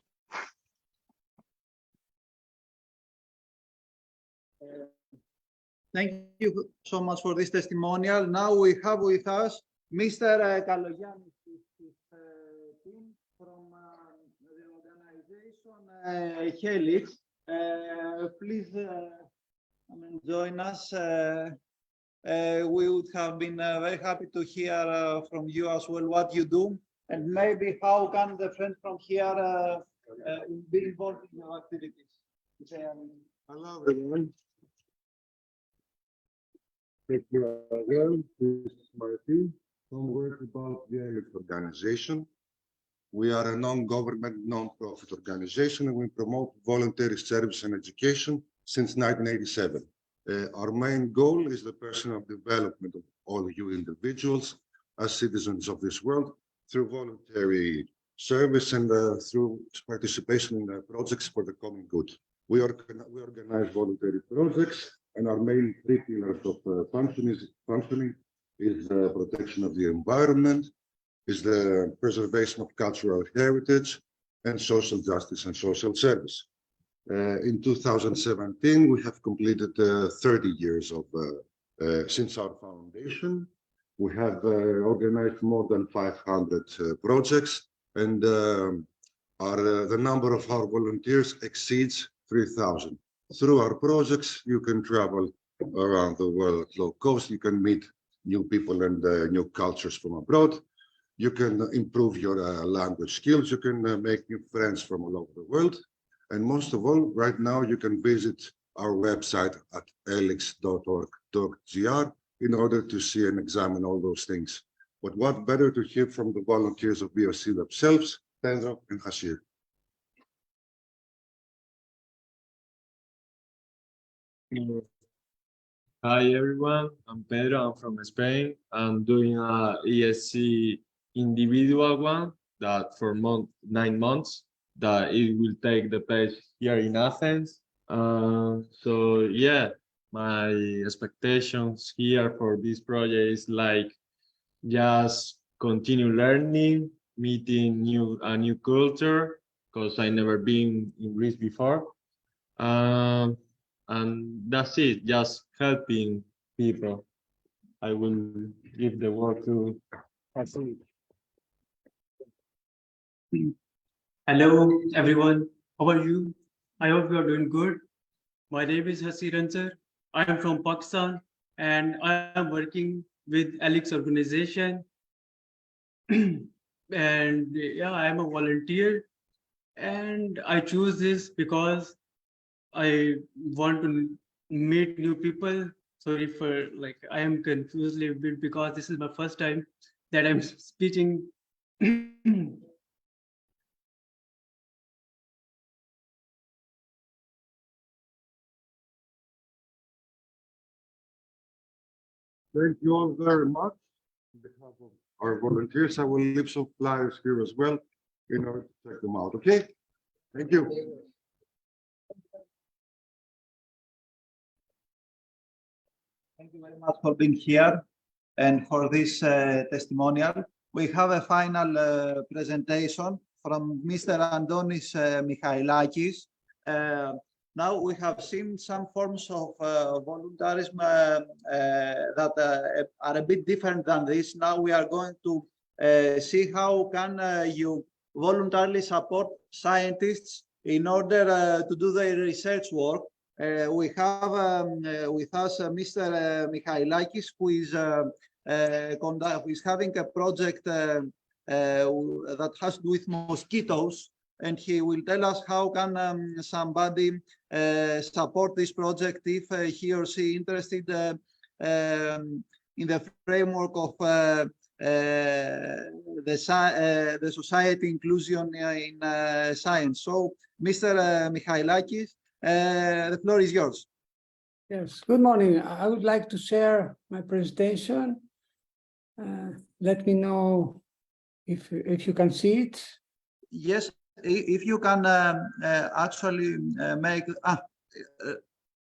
Thank you so much for this testimonial. Now we have with us Mr. Kalogiannis, team from the organization Οφέλη. Please join us. We would have been very happy to hear from you as well what you do, and maybe how can the friends from here be involved in your activities. Hello everyone. Thank you again. This is my team. Some words about the Enlished organization. We are a non-government, non-profit organization, and we promote voluntary service and education since 1987. Our main goal is the personal development of all you individuals as citizens of this world through voluntary service and through participation in projects for the common good. We organize voluntary projects, and our main three pillars of functioning is the protection of the environment, is the preservation of cultural heritage, and social justice and social service. In 2017, we have completed 30 years of since our foundation. We have organized more than 500 projects, and the number of our volunteers exceeds 3,000. Through our projects, you can travel around the world at low cost. You can meet new people and new cultures from abroad. You can improve your language skills. You can make new friends from all over the world. And most of all, right now, you can visit our website at elix.org.gr in order to see and examine all those things But what better to hear from the volunteers of BRC themselves, Pedro and Hasir. Hi everyone, I'm Pedro, I'm from Spain. I'm doing a ESC individual one that for 9 months, that it will take the place here in Athens. So yeah, my expectations here for this project is like just continue learning, meeting a new culture, because I never been in Greece before. And that's it, just helping people. I will give the word to Hasir. Hello, everyone. How are you? I hope you are doing good. My name is Hasir. I am from Pakistan, and I am working with Alex organization. And yeah, I am a volunteer, and I choose this because I want to meet new people. Sorry for like I am confused a little bit because this is my first time that I'm speaking. Thank you all very much. On behalf of our volunteers, I will leave some flyers here as well in order to check them out. Okay? Thank you. Thank you very much for being here and for this testimonial. We have a final presentation from Mr. Antonis Michailakis. Now we have seen some forms of voluntarism that are a bit different than this. Now we are going to see how can you voluntarily support scientists in order to do their research work. We have with us Mr. Michailakis, who is having a project that has to do with mosquitoes, and he will tell us how can somebody support this project if he or she interested in the framework of the society inclusion in science. So, Mr. Michailakis, the floor is yours. Yes, good morning. I would like to share my presentation. Let me know if you can see it. Yes, if you can actually make...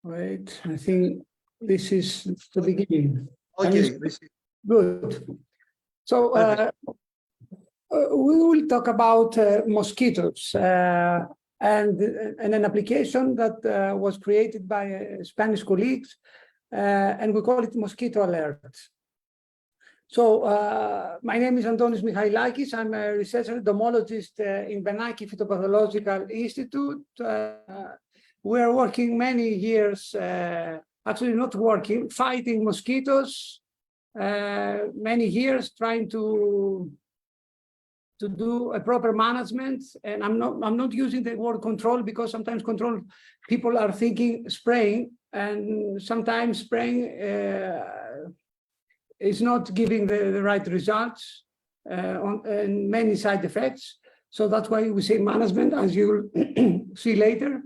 Wait, I think this is the beginning. Okay, good. So we will talk about mosquitoes and an application that was created by Spanish colleagues, and we call it Mosquito Alert. So my name is Antonis Michailakis. I'm a research entomologist in Benaki Phytopathological Institute. We are working many years, actually not working, fighting mosquitoes, many years trying to do a proper management. And I'm not using the word control because sometimes control people are thinking spraying, and sometimes spraying is not giving the right results and many side effects. So that's why we say management, as you'll see later.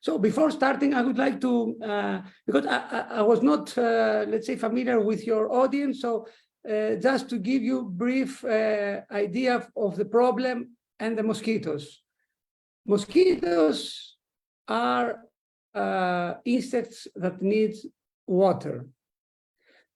So before starting, I would like to, because I was not, let's say, familiar with your audience. So just to give you a brief idea of the problem and the mosquitoes. Mosquitoes are insects that need water.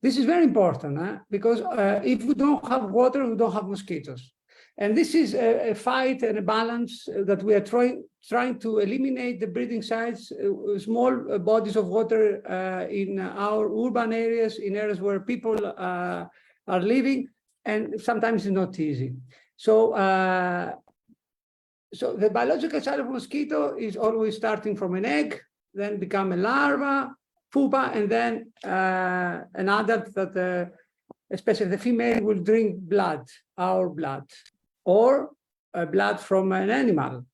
This is very important because if we don't have water, we don't have mosquitoes. And this is a fight and a balance that we are trying to eliminate the breeding sites, small bodies of water in our urban areas, in areas where people are living, and sometimes it's not easy. So, so the biological side of mosquito is always starting from an egg, then become a larva, pupa, and then an adult that, especially the female, will drink blood, our blood, or blood from an animal,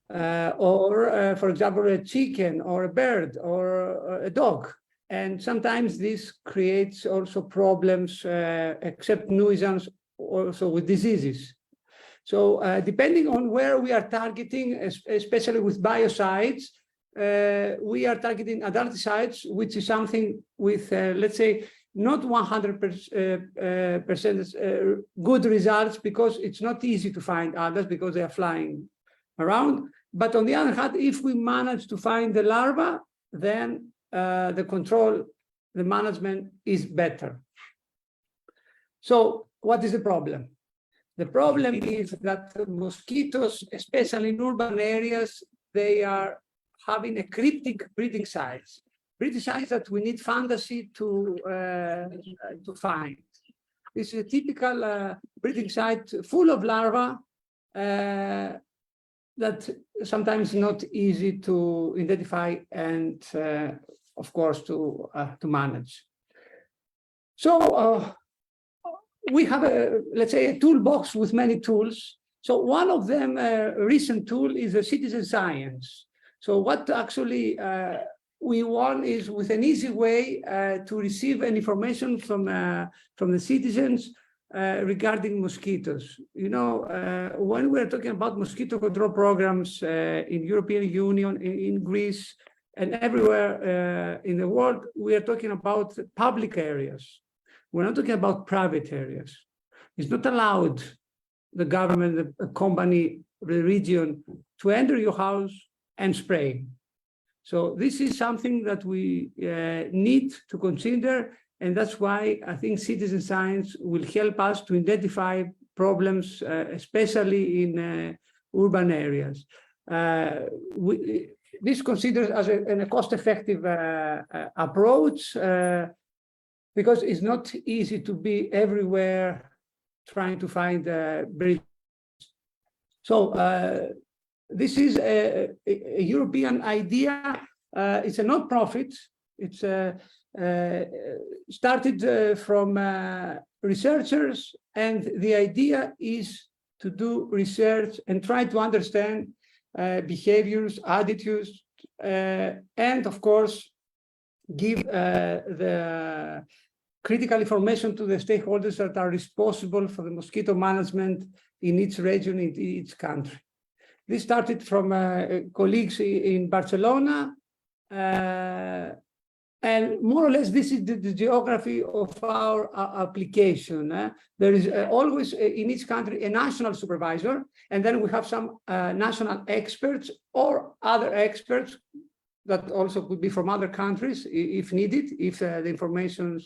or, for example, a chicken, or a bird, or a dog. And sometimes this creates also problems, except nuisance, also with diseases. So depending on where we are targeting, especially with biocides, we are targeting adulticides, which is something with, let's say, not 100% good results, because it's not easy to find adults because they are flying around. But on the other hand, if we manage to find the larva, then the control, the management is better. So what is the problem? The problem is that mosquitoes, especially in urban areas, they are having a cryptic breeding size that we need fantasy to find. This is a typical breeding site full of larvae that sometimes not easy to identify and, of course, to manage. So we have let's say, a toolbox with many tools. So one of them, a recent tool, is a citizen science. So what actually we want is, with an easy way to receive an information from the citizens regarding mosquitoes. You know, when we're talking about mosquito control programs in European Union, in Greece, and everywhere in the world, we are talking about public areas. We're not talking about private areas. It's not allowed, the government, the company, the region, to enter your house and spray. So this is something that we need to consider, and that's why I think citizen science will help us to identify problems, especially in urban areas. This considers as a cost-effective approach, because it's not easy to be everywhere trying to find breeders. So this is a European idea. It's a non-profit. It's started from researchers, and the idea is to do research and try to understand behaviors, attitudes, and of course, give the critical information to the stakeholders that are responsible for the mosquito management in each region, in each country. This started from colleagues in Barcelona, and more or less this is the geography of our application. There is always in each country a national supervisor, and then we have some national experts or other experts that also could be from other countries if needed, if the information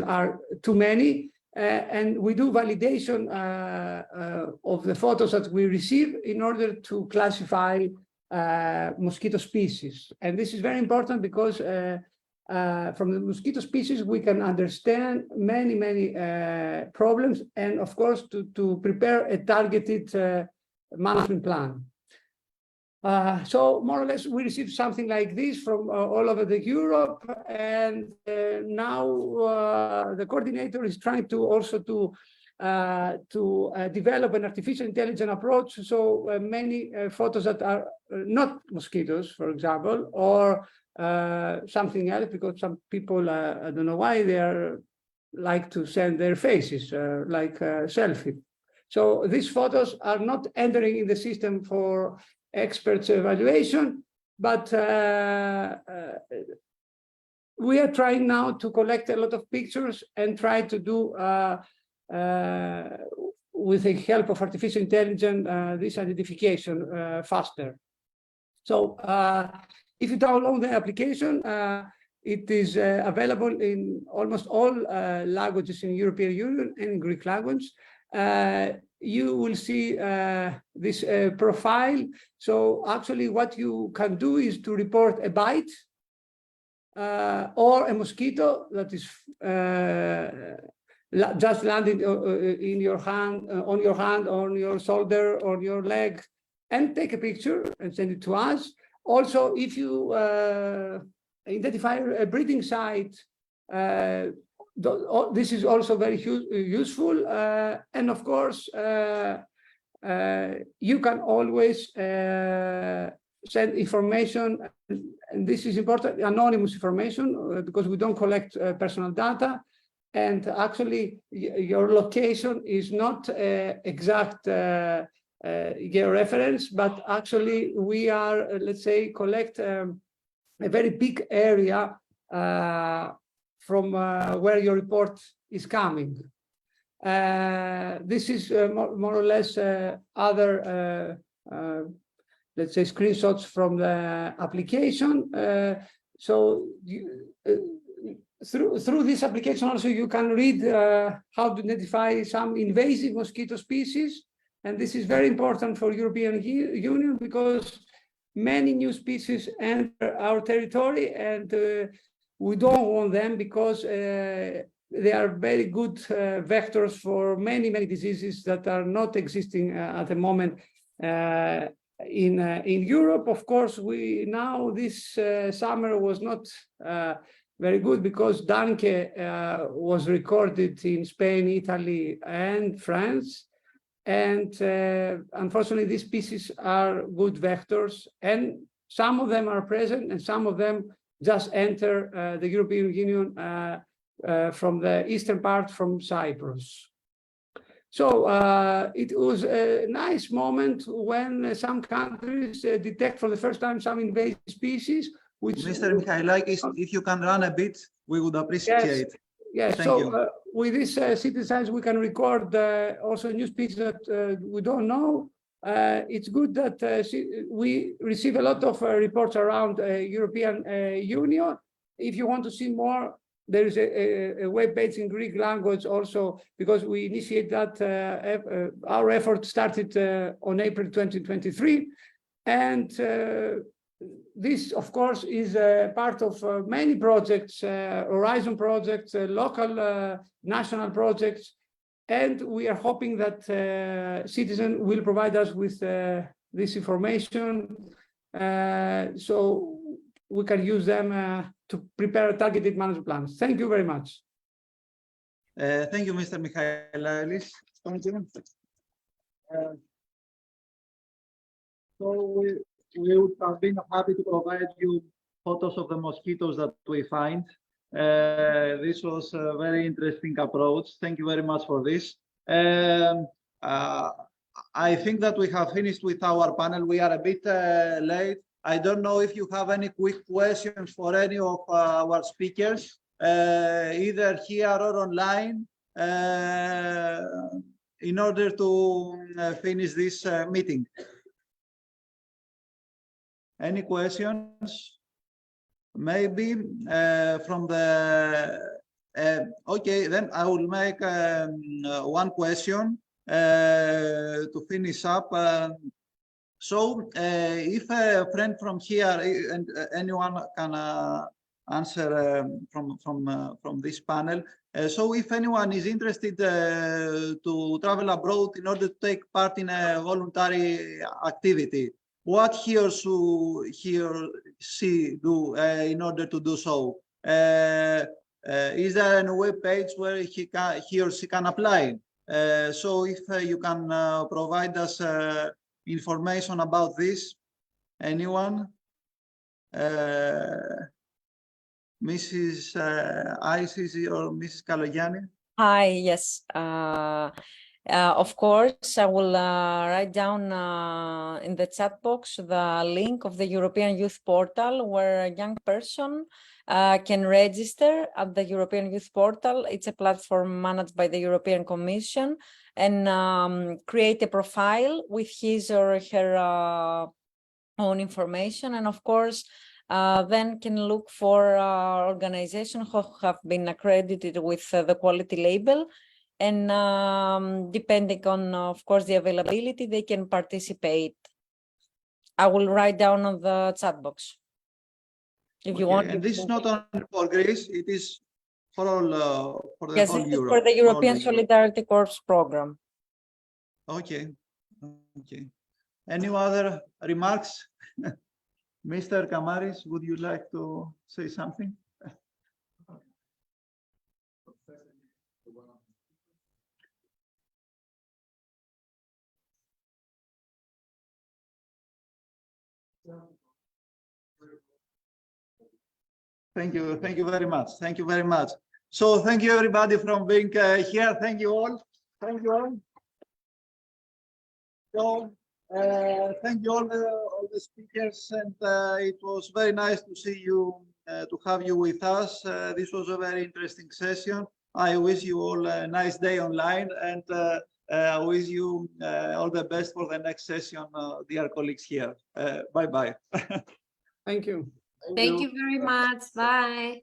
are too many. And we do validation of the photos that we receive in order to classify mosquito species. And this is very important because from the mosquito species, we can understand many problems, and of course, to prepare a targeted management plan. So more or less, we received something like this from all over Europe, and now the coordinator is trying to also to develop an artificial intelligence approach. So many photos that are not mosquitoes, for example, or something else, because some people, I don't know why, they are like to send their faces, like selfie. So these photos are not entering in the system for experts evaluation, but we are trying now to collect a lot of pictures and try to do with the help of artificial intelligence this identification faster. So if you download the application, it is available in almost all languages in European Union and in Greek language. You will see this profile. So actually what you can do is to report a bite or a mosquito that is just landed in your hand, on your shoulder, or your leg, and take a picture and send it to us. Also, if you identify a breeding site, this is also very useful, and of course you can always send information, and this is important, anonymous information, because we don't collect personal data. And actually, your location is not exact georeference, but actually we are, let's say, collect a very big area from where your report is coming. This is more or less other, let's say, screenshots from the application. So through this application also you can read how to identify some invasive mosquito species. And this is very important for European Union because many new species enter our territory, and we don't want them because they are very good vectors for many diseases that are not existing at the moment in Europe. Of course, this summer was not very good because dengue was recorded in Spain, Italy, and France. And unfortunately, these species are good vectors, and some of them are present, and some of them just enter the European Union from the eastern part, from Cyprus. So it was a nice moment when some countries detect for the first time some invasive species. Which Mr. Michailakis, if you can run a bit, we would appreciate. Yes. Thank you. With this citizen science, we can record also new species that we don't know. It's good that we receive a lot of reports around European Union. If you want to see more, there is a web page in Greek language also, because we initiate that. Our effort started on April 2023. And this, of course, is part of many projects, Horizon projects, local, national projects, and we are hoping that citizens will provide us with this information so we can use them to prepare targeted management plans. Thank you very much. Thank you, Mr. Michailakis. So we would have been happy to provide you photos of the mosquitoes that we find. This was a very interesting approach. Thank you very much for this. I think that we have finished with our panel. We are a bit late. I don't know if you have any quick questions for any of our speakers, either here or online, in order to finish this meeting. Any questions? Maybe from the... okay, then I will make one question to finish up. So if a friend from here, and anyone can answer from this panel, so if anyone is interested to travel abroad in order to take part in a voluntary activity, what he or she do in order to do so? Is there a web page where he or she can apply? So if you can provide us information about this, anyone? Mrs. Isis or Mrs. Kalogianni? Hi, yes. Of course, I will write down in the chat box the link of the European Youth Portal, where a young person can register at the European Youth Portal. It's a platform managed by the European Commission, and create a profile with his or her own information. And of course, then can look for organizations who have been accredited with the quality label. And depending on, of course, the availability, they can participate. I will write down on the chat box. If you want. And this is not only for Greece, it is for all, for the whole Yes, Europe. for the European Solidarity Corps program. Okay. Okay. Any other remarks? Mr. Kamaris, would you like to say something? Thank you very much. Thank you very much. So thank you everybody from being here. Thank you all. Thank you all. So thank you all the speakers, and it was very nice to see you, to have you with us. This was a very interesting session. I wish you all a nice day online, and I wish you all the best for the next session, dear colleagues here. Bye-bye. Thank you. Thank you very much. Bye.